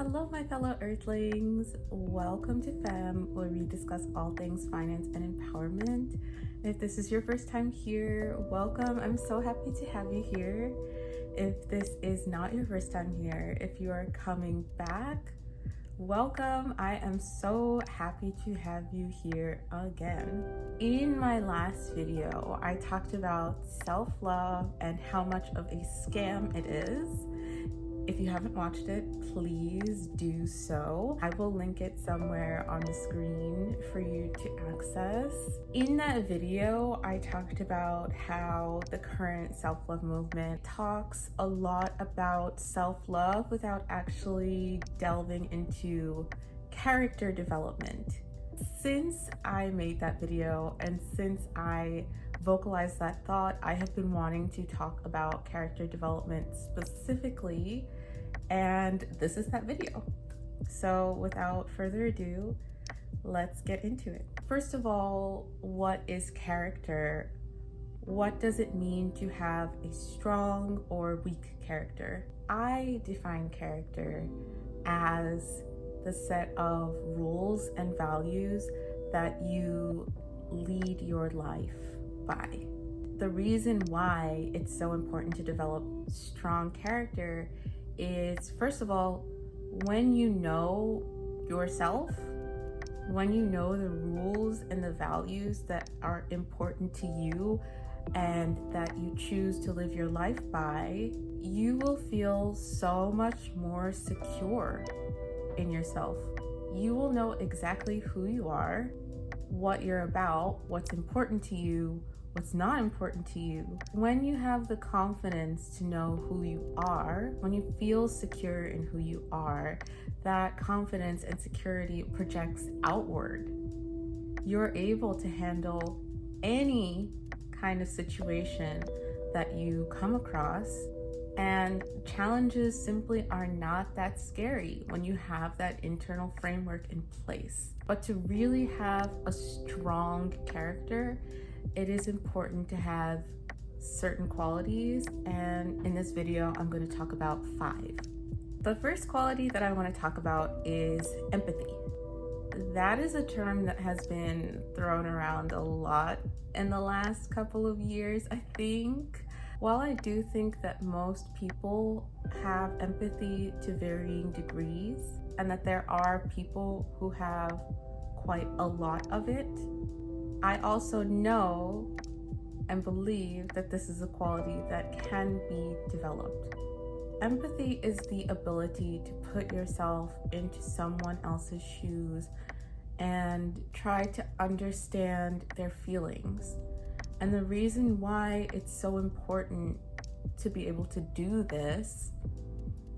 Hello, my fellow Earthlings. Welcome to FEM, where we discuss all things finance and empowerment. If this is your first time here, welcome. I'm so happy to have you here. If this is not your first time here, if you are coming back, welcome. I am so happy to have you here again. In my last video, I talked about self-love and how much of a scam it is. If you haven't watched it, please do so. I will link it somewhere on the screen for you to access. In that video, I talked about how the current self-love movement talks a lot about self-love without actually delving into character development. Since I made that video and since I vocalized that thought, I have been wanting to talk about character development specifically, and this is that video. So without further ado, let's get into it. First of all, what is character? What does it mean to have a strong or weak character? I define character as the set of rules and values that you lead your life by. The reason why it's so important to develop strong character is, first of all, when you know yourself, when you know the rules and the values that are important to you and that you choose to live your life by, you will feel so much more secure in yourself. You will know exactly who you are, what you're about, what's important to you, what's not important to you. When you have the confidence to know who you are, when you feel secure in who you are, that confidence and security projects outward. You're able to handle any kind of situation that you come across, and challenges simply are not that scary when you have that internal framework in place. But to really have a strong character, it is important to have certain qualities, and in this video I'm going to talk about 5. The first quality that I want to talk about is empathy. That is a term that has been thrown around a lot in the last couple of years, I think. While I do think that most people have empathy to varying degrees, and that there are people who have quite a lot of it, I also know and believe that this is a quality that can be developed. Empathy is the ability to put yourself into someone else's shoes and try to understand their feelings. And the reason why it's so important to be able to do this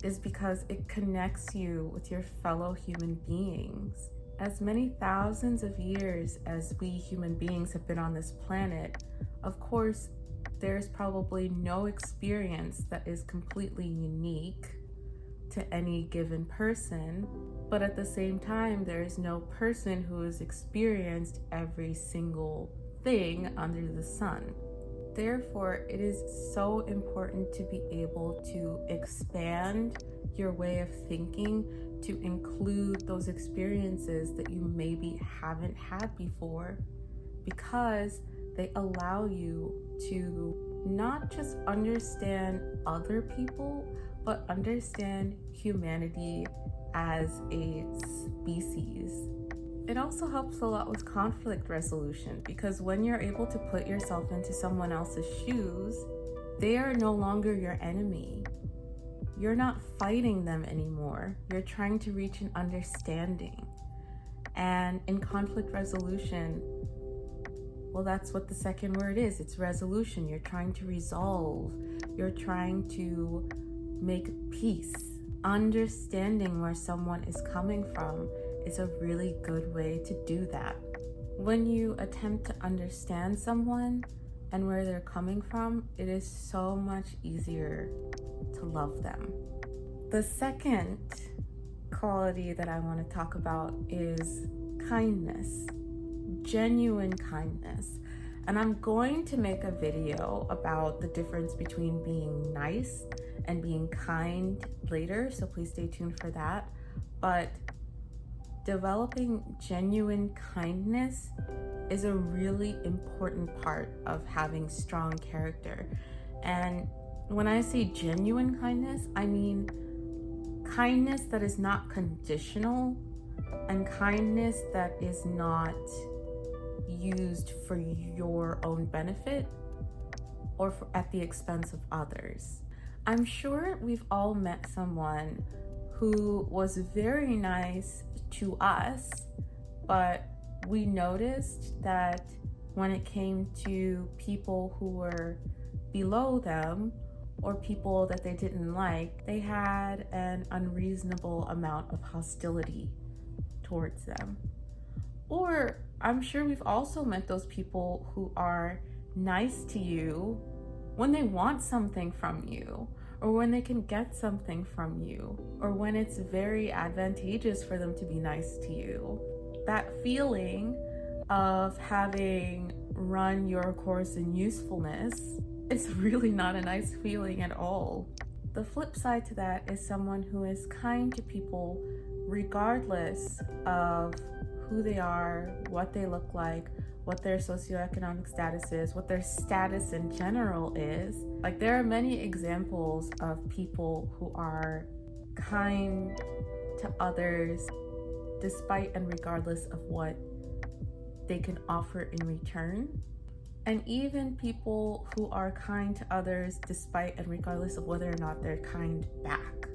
is because it connects you with your fellow human beings. As many thousands of years as we human beings have been on this planet, of course, there's probably no experience that is completely unique to any given person, but at the same time, there is no person who has experienced every single thing under the sun. Therefore, it is so important to be able to expand your way of thinking to include those experiences that you maybe haven't had before, because they allow you to not just understand other people, but understand humanity as a species. It also helps a lot with conflict resolution, because when you're able to put yourself into someone else's shoes, they are no longer your enemy. You're not fighting them anymore. You're trying to reach an understanding. And in conflict resolution, well, that's what the second word is. It's resolution. You're trying to resolve. You're trying to make peace. Understanding where someone is coming from is a really good way to do that. When you attempt to understand someone and where they're coming from, it is so much easier to love them. The second quality that I want to talk about is kindness, genuine kindness. And I'm going to make a video about the difference between being nice and being kind later, so please stay tuned for that. but developing genuine kindness is a really important part of having strong character. And when I say genuine kindness, I mean kindness that is not conditional and kindness that is not used for your own benefit or at the expense of others. I'm sure we've all met someone who was very nice to us, but we noticed that when it came to people who were below them or people that they didn't like, they had an unreasonable amount of hostility towards them. Or I'm sure we've also met those people who are nice to you when they want something from you, or when they can get something from you, or when it's very advantageous for them to be nice to you. That feeling of having run your course in usefulness is really not a nice feeling at all. The flip side to that is someone who is kind to people regardless of who they are, what they look like, what their socioeconomic status is, what their status in general is. Like, there are many examples of people who are kind to others despite and regardless of what they can offer in return. And even people who are kind to others despite and regardless of whether or not they're kind back.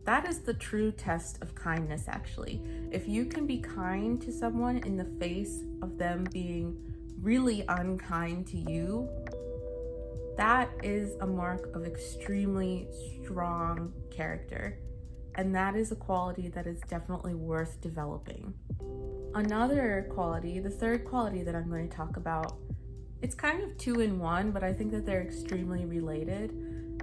That is the true test of kindness, actually. If you can be kind to someone in the face of them being really unkind to you, that is a mark of extremely strong character. And that is a quality that is definitely worth developing. Another quality, the third quality that I'm going to talk about, it's kind of two in one, but I think that they're extremely related.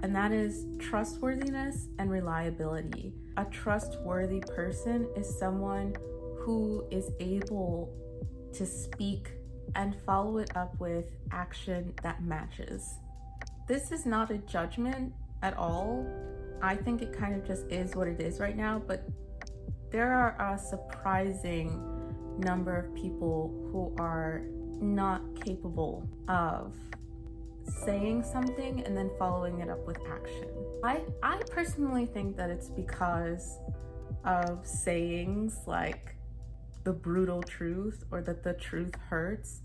And that is trustworthiness and reliability. A trustworthy person is someone who is able to speak and follow it up with action that matches. This is not a judgment at all. I think it kind of just is what it is right now, but there are a surprising number of people who are not capable of saying something and then following it up with action. I personally think that it's because of sayings like the brutal truth or that the truth hurts.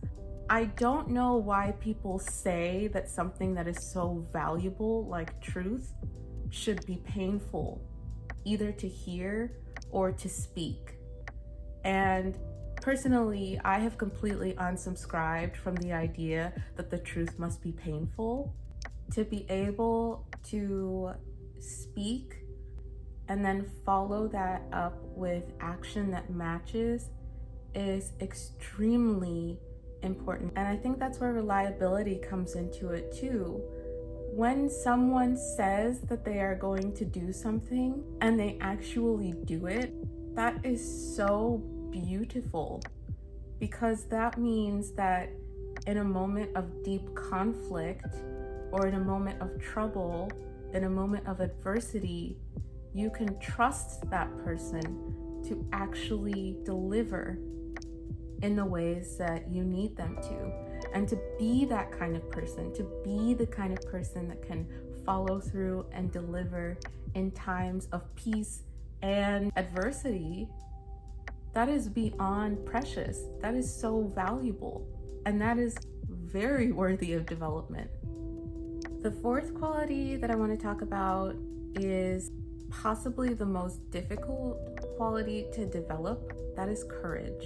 I don't know why people say that something that is so valuable, like truth, should be painful, either to hear or to speak. And personally, I have completely unsubscribed from the idea that the truth must be painful. To be able to speak and then follow that up with action that matches is extremely important. And I think that's where reliability comes into it too. When someone says that they are going to do something and they actually do it, that is so beautiful, because that means that in a moment of deep conflict or in a moment of trouble, in a moment of adversity, you can trust that person to actually deliver in the ways that you need them to, and to be that kind of person, to be the kind of person that can follow through and deliver in times of peace and adversity. That is beyond precious. That is so valuable. And that is very worthy of development. The fourth quality that I want to talk about is possibly the most difficult quality to develop. That is courage.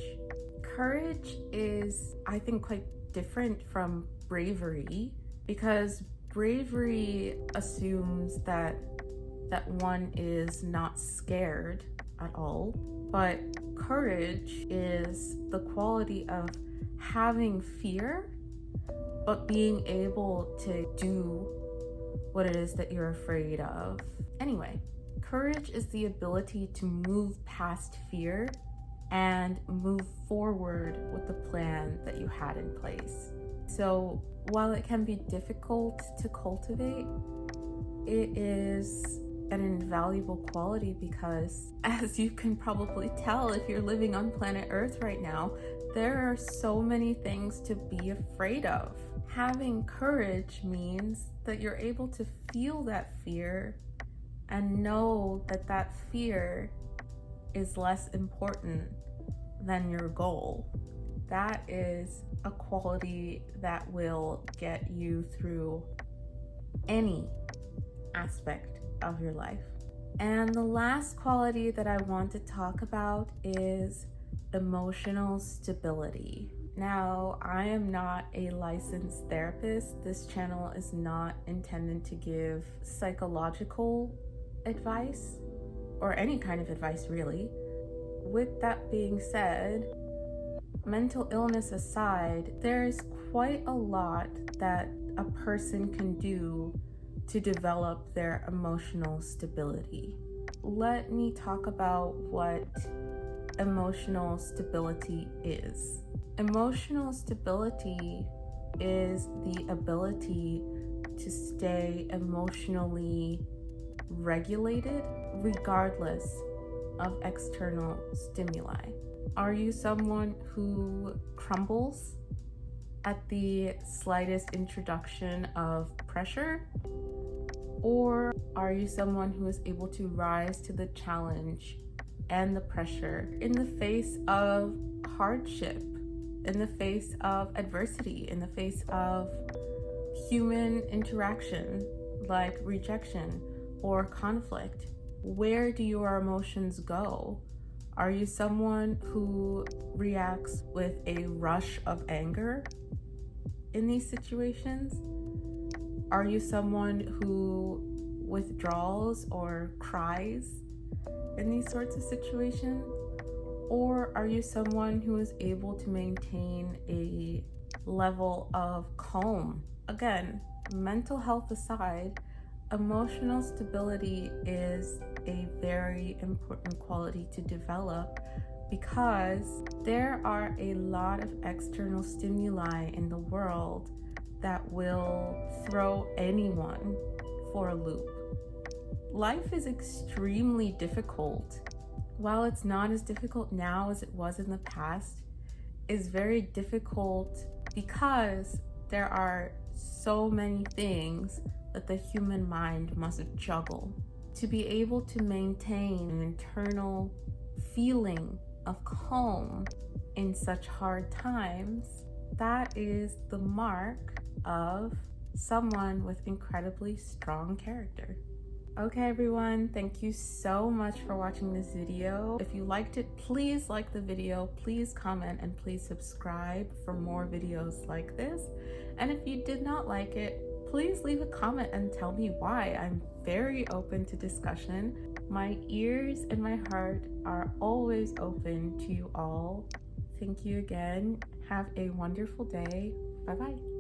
Courage is, I think, quite different from bravery, because bravery assumes that one is not scared at all. But courage is the quality of having fear, but being able to do what it is that you're afraid of. Anyway, courage is the ability to move past fear and move forward with the plan that you had in place. So while it can be difficult to cultivate, it is an invaluable quality because, as you can probably tell if you're living on planet Earth right now, there are so many things to be afraid of. Having courage means that you're able to feel that fear and know that that fear is less important than your goal. That is a quality that will get you through any aspect of your life. And the last quality that I want to talk about is emotional stability. Now, I am not a licensed therapist. This channel is not intended to give psychological advice or any kind of advice, really. With that being said, mental illness aside, there is quite a lot that a person can do to develop their emotional stability. Let me talk about what emotional stability is. Emotional stability is the ability to stay emotionally regulated regardless of external stimuli. Are you someone who crumbles at the slightest introduction of pressure? Or are you someone who is able to rise to the challenge and the pressure in the face of hardship, in the face of adversity, in the face of human interaction like rejection or conflict? Where do your emotions go? Are you someone who reacts with a rush of anger in these situations? Are you someone who withdraws or cries in these sorts of situations? Or are you someone who is able to maintain a level of calm? Again, mental health aside, emotional stability is a very important quality to develop because there are a lot of external stimuli in the world that will throw anyone for a loop. Life is extremely difficult. While it's not as difficult now as it was in the past, it's very difficult because there are so many things that the human mind must juggle. To be able to maintain an internal feeling of calm in such hard times, that is the mark of someone with incredibly strong character. Okay everyone, thank you so much for watching this video. If you liked it, please like the video, please comment, and please subscribe for more videos like this. And if you did not like it, please leave a comment and tell me why. I'm very open to discussion. My ears and my heart are always open to you all. Thank you again. Have a wonderful day. Bye-bye.